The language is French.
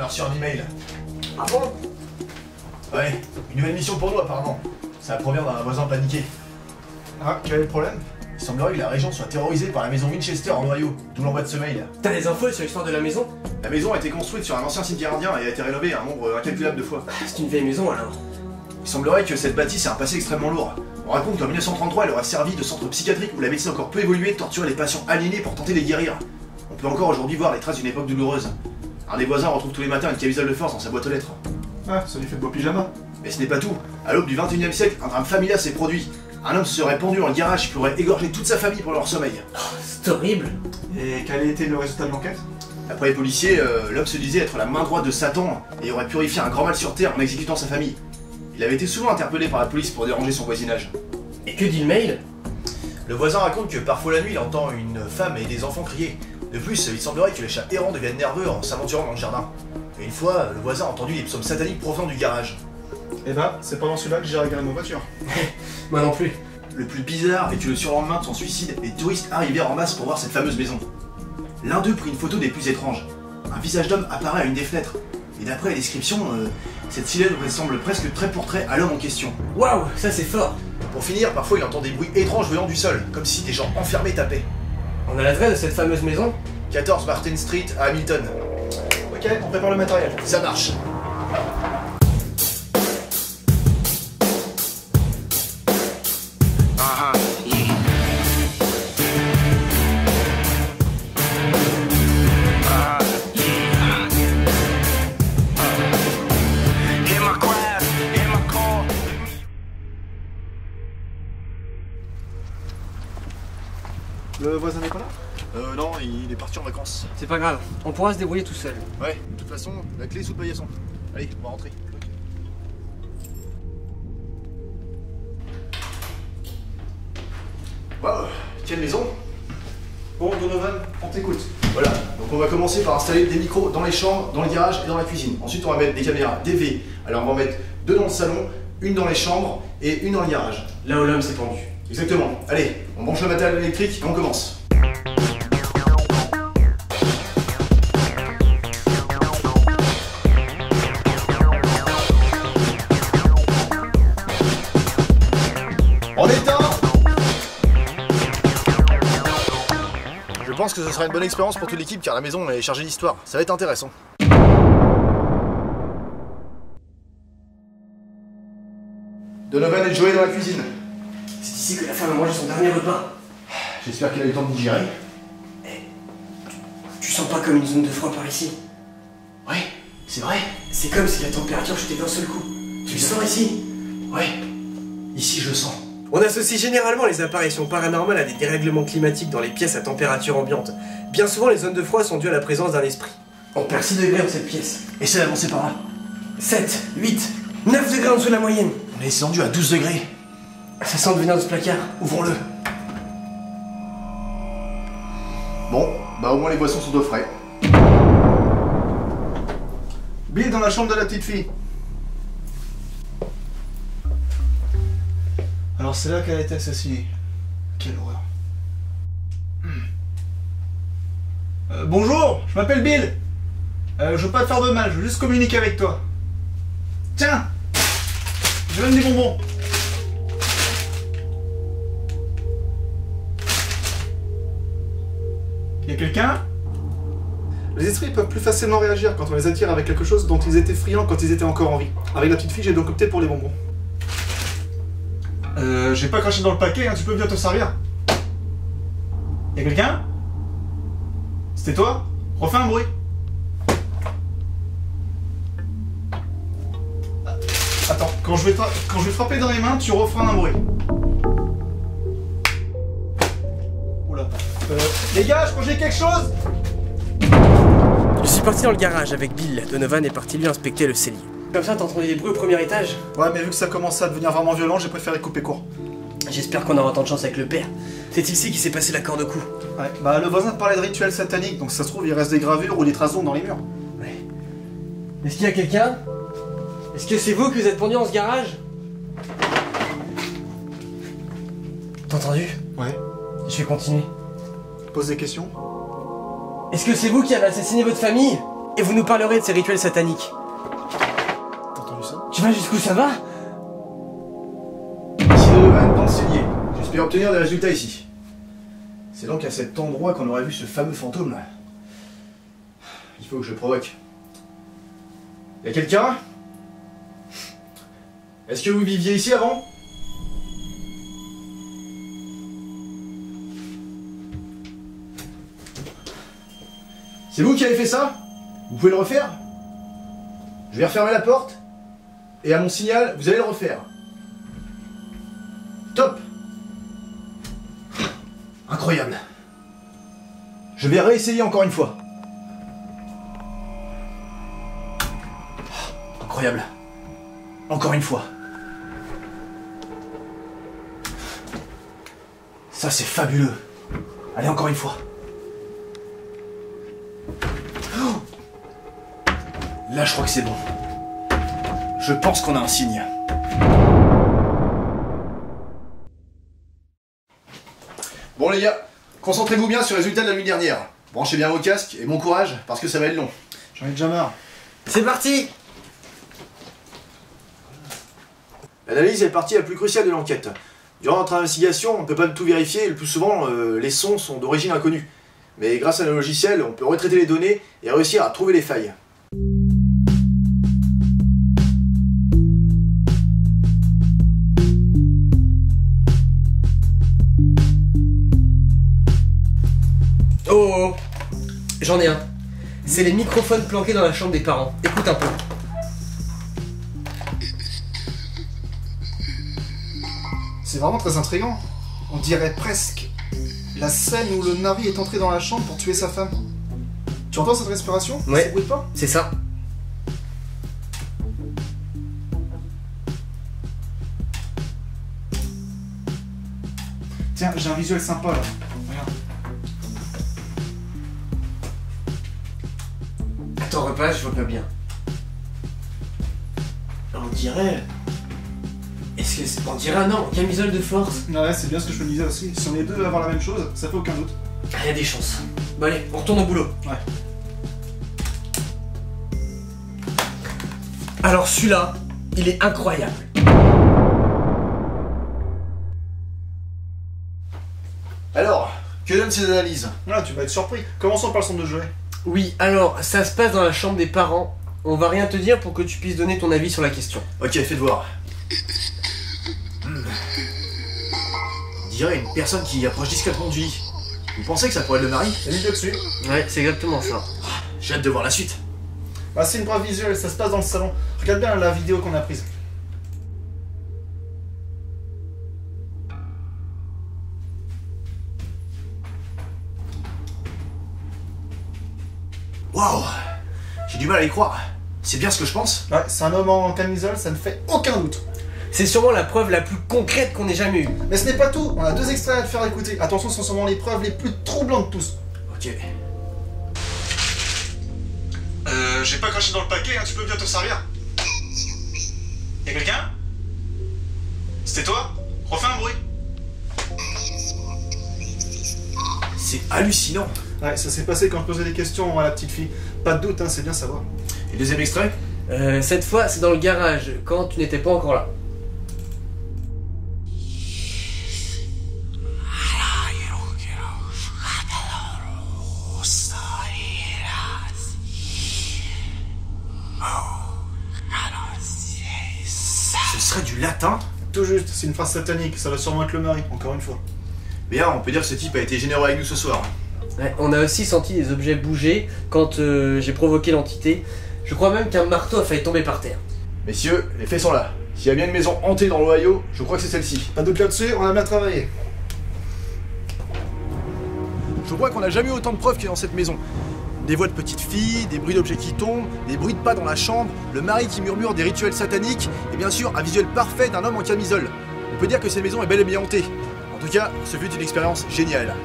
a reçu un email. Ah bon? Ouais, une nouvelle mission pour nous apparemment. Ça provient d'un voisin paniqué. Ah, quel est le problème? Il semblerait que la région soit terrorisée par la maison Winchester en Ohio, d'où l'envoi de ce mail. T'as des infos sur l'histoire de la maison? La maison a été construite sur un ancien cimetière indien et a été rénovée un nombre incalculable de fois. C'est une vieille maison alors. Il semblerait que cette bâtisse ait un passé extrêmement lourd. On raconte qu'en 1933, elle aurait servi de centre psychiatrique où la médecine encore peu évoluée torturait les patients aliénés pour tenter de les guérir. On peut encore aujourd'hui voir les traces d'une époque douloureuse. Un des voisins retrouve tous les matins une camisole de force dans sa boîte aux lettres. Ah, ça lui fait de beaux pyjamas. Mais ce n'est pas tout. À l'aube du 21e siècle, un drame familial s'est produit. Un homme se serait pendu dans le garage qui aurait égorgé toute sa famille pour leur sommeil. Oh, c'est horrible. Et quel a été le résultat de l'enquête? Après les policiers, l'homme se disait être la main droite de Satan et aurait purifié un grand mal sur terre en exécutant sa famille. Il avait été souvent interpellé par la police pour déranger son voisinage. Et que dit le mail? Le voisin raconte que parfois la nuit, il entend une femme et des enfants crier. De plus, il semblerait que les chats errants deviennent nerveux en s'aventurant dans le jardin. Et une fois, le voisin a entendu les psaumes sataniques provenant du garage. Eh ben, c'est pendant celui-là que j'ai réglé ma voiture. Moi non plus. Le plus bizarre est que le surlendemain de son suicide, les touristes arrivèrent en masse pour voir cette fameuse maison. L'un d'eux prit une photo des plus étranges. Un visage d'homme apparaît à une des fenêtres. Et d'après la description, cette silhouette ressemble presque trait pour trait à l'homme en question. Waouh, ça c'est fort. Pour finir, parfois il entend des bruits étranges venant du sol, comme si des gens enfermés tapaient. On a l'adresse de cette fameuse maison? 14 Martin Street à Hamilton. Ok, on prépare le matériel. Ça marche. Le voisin n'est pas là? Non, il est parti en vacances. C'est pas grave, on pourra se débrouiller tout seul. Ouais, de toute façon, la clé est sous le paillasson. Allez, on va rentrer. Waouh, quelle maison! Bon, Donovan, on t'écoute. Voilà, donc on va commencer par installer des micros dans les chambres, dans le garage et dans la cuisine. Ensuite, on va mettre des caméras DV. Alors, on va en mettre 2 dans le salon, une dans les chambres et une dans le garage. Là où l'homme s'est pendu. Exactement. Allez, on branche le matériel électrique et on commence. On éteint! Je pense que ce sera une bonne expérience pour toute l'équipe car la maison est chargée d'histoire. Ça va être intéressant. Donovan et Joey dans la cuisine. C'est ici que la femme a mangé son dernier repas. J'espère qu'il a eu le temps de digérer. Tu sens pas comme une zone de froid par ici? Ouais, c'est vrai. C'est comme si la température chutait d'un seul coup. Tu le sens ici? Ouais, ici je le sens. On associe généralement les apparitions paranormales à des dérèglements climatiques dans les pièces à température ambiante. Bien souvent, les zones de froid sont dues à la présence d'un esprit. On perd 6 degrés dans cette pièce. Essaie d'avancer par là. 7, 8, 9 degrés en dessous de la moyenne. On est descendu à 12 degrés. Ça sent venir de ce placard. Ouvrons-le. Bon, bah au moins les boissons sont au frais. Bill dans la chambre de la petite fille. Alors c'est là qu'elle a été assassinée. Quelle horreur. Bonjour, je m'appelle Bill. Je veux pas te faire de mal, je veux juste communiquer avec toi. Tiens, je donne des bonbons. Y'a quelqu'un? Les esprits peuvent plus facilement réagir quand on les attire avec quelque chose dont ils étaient friands quand ils étaient encore en vie. Avec la petite fille, j'ai donc opté pour les bonbons. J'ai pas craché dans le paquet, hein, tu peux venir te servir. Y'a quelqu'un? C'était toi? Refais un bruit. Attends, quand je vais frapper dans les mains, tu referas un bruit. Oula. Les gars, je crois que j'ai quelque chose! Je suis parti dans le garage avec Bill. Donovan est parti lui inspecter le cellier. Comme ça, t'as entendu des bruits au premier étage? Ouais, mais vu que ça commençait à devenir vraiment violent, j'ai préféré couper court. J'espère qu'on aura autant de chance avec le père. C'est ici qu'il s'est passé la corde au cou. Ouais, bah le voisin te parlait de rituels sataniques, donc ça se trouve, il reste des gravures ou des traces d'ongles dans les murs. Ouais. Est-ce qu'il y a quelqu'un? Est-ce que c'est vous que vous êtes pendu dans ce garage? T'as entendu? Ouais. Je vais continuer. Pose des questions. Est-ce que c'est vous qui avez assassiné votre famille? et vous nous parlerez de ces rituels sataniques. T'as entendu ça? Tu vois jusqu'où ça va? Ici Donovan, dans le cellier. J'espère obtenir des résultats ici. C'est donc à cet endroit qu'on aurait vu ce fameux fantôme là. Il faut que je le provoque. Y'a quelqu'un? Est-ce que vous viviez ici avant? C'est vous qui avez fait ça? Vous pouvez le refaire? Je vais refermer la porte, et à mon signal, vous allez le refaire. Top! Incroyable. Je vais réessayer encore une fois. Incroyable. Encore une fois. Ça c'est fabuleux. Allez, encore une fois. Là, je crois que c'est bon. Je pense qu'on a un signe. Bon les gars, concentrez-vous bien sur les résultats de la nuit dernière. Branchez bien vos casques et bon courage, parce que ça va être long. J'en ai déjà marre. C'est parti! L'analyse est la partie la plus cruciale de l'enquête. Durant notre investigation, on ne peut pas tout vérifier et le plus souvent, les sons sont d'origine inconnue. Mais grâce à nos logiciels, on peut retraiter les données et réussir à trouver les failles. Oh, j'en ai un. C'est les microphones planqués dans la chambre des parents. Écoute un peu. C'est vraiment très intriguant. On dirait presque la scène où le mari est entré dans la chambre pour tuer sa femme. Tu entends cette respiration? Ouais. Ça bruit pas? C'est ça. Tiens, j'ai un visuel sympa là. Regarde. Attends, repasse, je vois pas bien. On dirait... Est-ce que c'est... On dirait non, camisole de force. Ouais, c'est bien ce que je me disais aussi. Si on est deux à avoir la même chose, ça fait aucun doute. Il y a des chances. Bon allez, on retourne au boulot. Ouais. Alors celui-là, il est incroyable. Alors, que donnent ces analyses? Ah, tu vas être surpris. Commençons par le son de Joey. Oui, alors, ça se passe dans la chambre des parents. On va rien te dire pour que tu puisses donner ton avis sur la question. Ok, faites voir. On dirait une personne qui approche discrètement du lit. Vous pensez que ça pourrait être le mari? T'as mis dessus. Ouais, c'est exactement ça. J'ai hâte de voir la suite. Bah, c'est une preuve visuelle, ça se passe dans le salon. Regarde bien la vidéo qu'on a prise. Waouh! J'ai du mal à y croire. C'est bien ce que je pense? Ouais, c'est un homme en camisole, ça ne fait aucun doute. C'est sûrement la preuve la plus concrète qu'on ait jamais eue. Mais ce n'est pas tout, on a deux extraits à te faire écouter. Attention, ce sont sûrement les preuves les plus troublantes de tous. Ok. J'ai pas craché dans le paquet, hein, tu peux bien te servir. Y'a quelqu'un? C'était toi? Refais un bruit. C'est hallucinant. Ouais, ça s'est passé quand je posais des questions à la petite fille. Pas de doute, hein, c'est bien savoir. Et deuxième extrait? Cette fois, c'est dans le garage, quand tu n'étais pas encore là. Ce serait du latin? Tout juste, c'est une phrase satanique, ça va sûrement être le mari, encore une fois. Bien, on peut dire que ce type a été généreux avec nous ce soir. Ouais, on a aussi senti des objets bouger quand j'ai provoqué l'entité. Je crois même qu'un marteau a failli tomber par terre. Messieurs, les faits sont là. S'il y a bien une maison hantée dans l'Ohio, je crois que c'est celle-ci. Pas de doute là-dessus, on a bien travaillé. Je crois qu'on n'a jamais eu autant de preuves que dans cette maison. Des voix de petites filles, des bruits d'objets qui tombent, des bruits de pas dans la chambre, le mari qui murmure des rituels sataniques, et bien sûr un visuel parfait d'un homme en camisole. On peut dire que cette maison est bel et bien hantée. En tout cas, ce fut une expérience géniale.